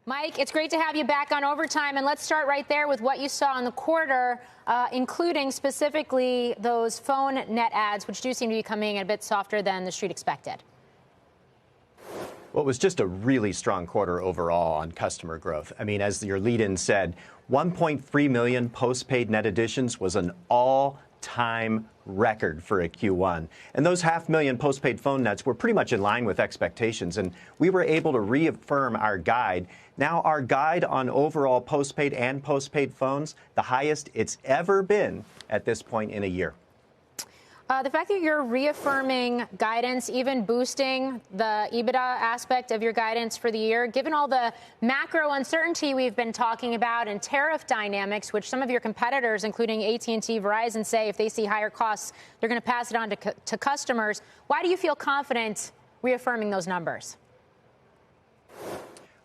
Mike, it's great to have you back on Overtime, and let's start right there with what you saw in the quarter, including specifically those phone net adds, which do seem to be coming in a bit softer than the street expected. Well, it was just a really strong quarter overall on customer growth. I mean, as your lead-in said, 1.3 million postpaid net additions was an all-time record for a Q1. And those 500,000 postpaid phone nets were pretty much in line with expectations, and we were able to reaffirm our guide. Now our guide on overall postpaid and postpaid phones, the highest it's ever been at this point in a year. The fact that you're reaffirming guidance, even boosting the EBITDA aspect of your guidance for the year, given all the macro uncertainty we've been talking about and tariff dynamics, which some of your competitors, including AT&T, Verizon, say if they see higher costs, they're going to pass it on to customers. Why do you feel confident reaffirming those numbers?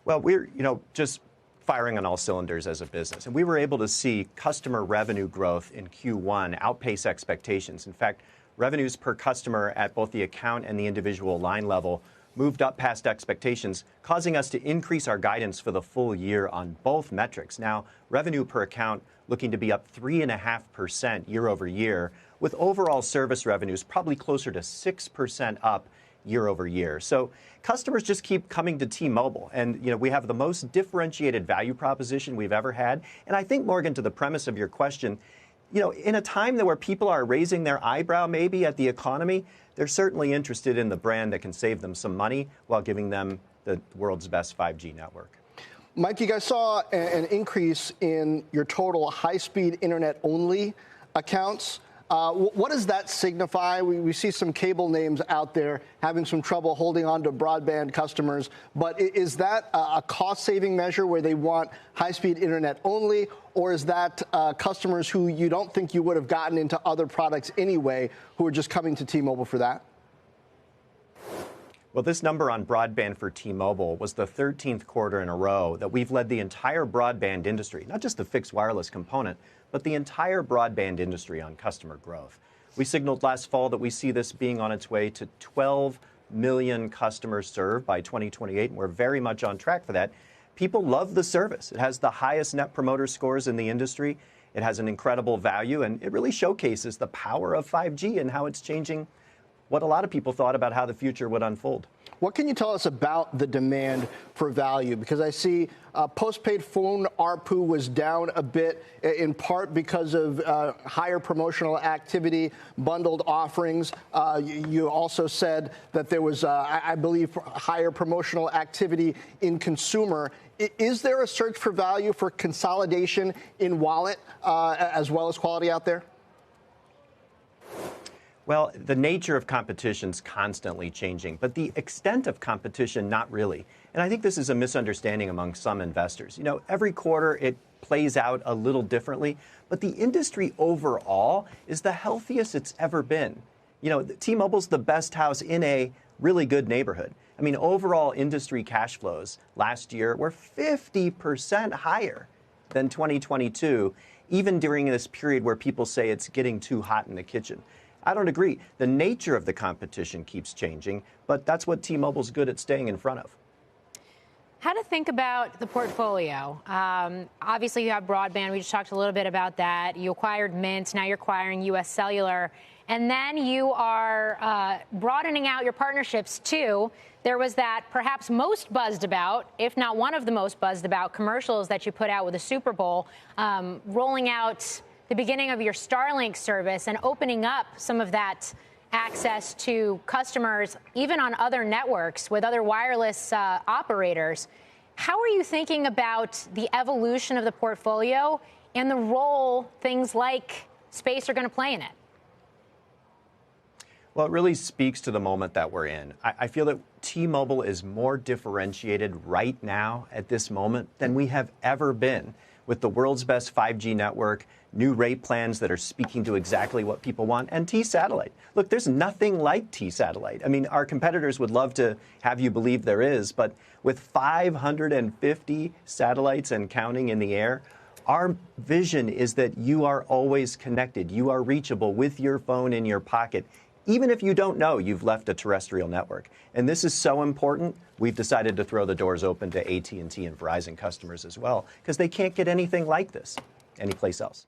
Well, we're, just firing on all cylinders as a business. And we were able to see customer revenue growth in Q1 outpace expectations. In fact, revenues per customer at both the account and the individual line level moved up past expectations, causing us to increase our guidance for the full year on both metrics. Now, revenue per account looking to be up 3.5% year over year, with overall service revenues probably closer to 6% up year over year. So customers just keep coming to T-Mobile. And, we have the most differentiated value proposition we've ever had. And I think, Morgan, to the premise of your question, in a time where people are raising their eyebrow maybe at the economy, they're certainly interested in the brand that can save them some money while giving them the world's best 5G network. Mike, you guys saw an increase in your total high-speed internet-only accounts. What does that signify? We see some cable names out there having some trouble holding on to broadband customers. But is that a cost-saving measure where they want high-speed internet only? Or is that customers who you don't think you would have gotten into other products anyway, who are just coming to T-Mobile for that? Well, this number on broadband for T-Mobile was the 13th quarter in a row that we've led the entire broadband industry, not just the fixed wireless component, but the entire broadband industry on customer growth. We signaled last fall that we see this being on its way to 12 million customers served by 2028, and we're very much on track for that. People love the service. It has the highest net promoter scores in the industry. It has an incredible value, and it really showcases the power of 5G and how it's changing what a lot of people thought about how the future would unfold. What can you tell us about the demand for value? Because I see postpaid phone ARPU was down a bit, in part because of higher promotional activity, bundled offerings. You also said that there was, I believe, higher promotional activity in consumer. Is there a search for value, for consolidation in wallet, as well as quality out there? Well, the nature of competition is constantly changing, but the extent of competition, not really. And I think this is a misunderstanding among some investors. Every quarter it plays out a little differently, but the industry overall is the healthiest it's ever been. T-Mobile's the best house in a really good neighborhood. I mean, overall industry cash flows last year were 50% higher than 2022, even during this period where people say it's getting too hot in the kitchen. I don't agree. The nature of the competition keeps changing, but that's what T-Mobile's good at staying in front of. How to think about the portfolio? Obviously, you have broadband. We just talked a little bit about that. You acquired Mint. Now you're acquiring U.S. Cellular. And then you are broadening out your partnerships, too. There was that perhaps most buzzed about, if not one of the most buzzed about, commercials that you put out with the Super Bowl, rolling out the beginning of your Starlink service and opening up some of that access to customers, even on other networks with other wireless operators. How are you thinking about the evolution of the portfolio and the role things like space are going to play in it? Well, it really speaks to the moment that we're in. I feel that T-Mobile is more differentiated right now at this moment than we have ever been, with the world's best 5G network, new rate plans that are speaking to exactly what people want, and T-Satellite. Look, there's nothing like T-Satellite. I mean, our competitors would love to have you believe there is, but with 550 satellites and counting in the air, our vision is that you are always connected. You are reachable with your phone in your pocket even if you don't know you've left a terrestrial network. And this is so important, we've decided to throw the doors open to AT&T and Verizon customers as well, because they can't get anything like this anyplace else.